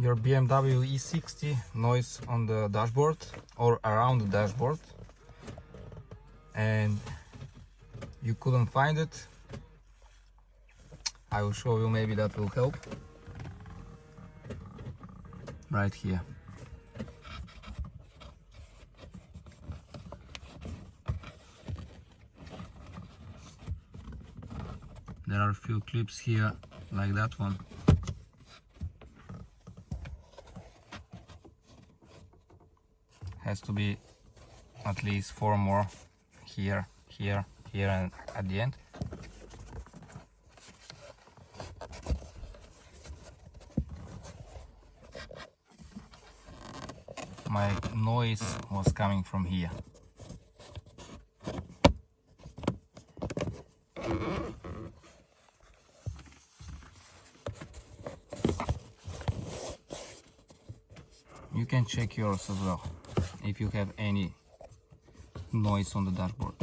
your BMW E60 noise on the dashboard or around the dashboard and you couldn't find it, I will show you, maybe that will help. Right here. There are a few clips here, like that one. Has to be at least 4 more here, here, here, and at the end. My noise was coming from here. You can check yours as well, if you have any noise on the dashboard.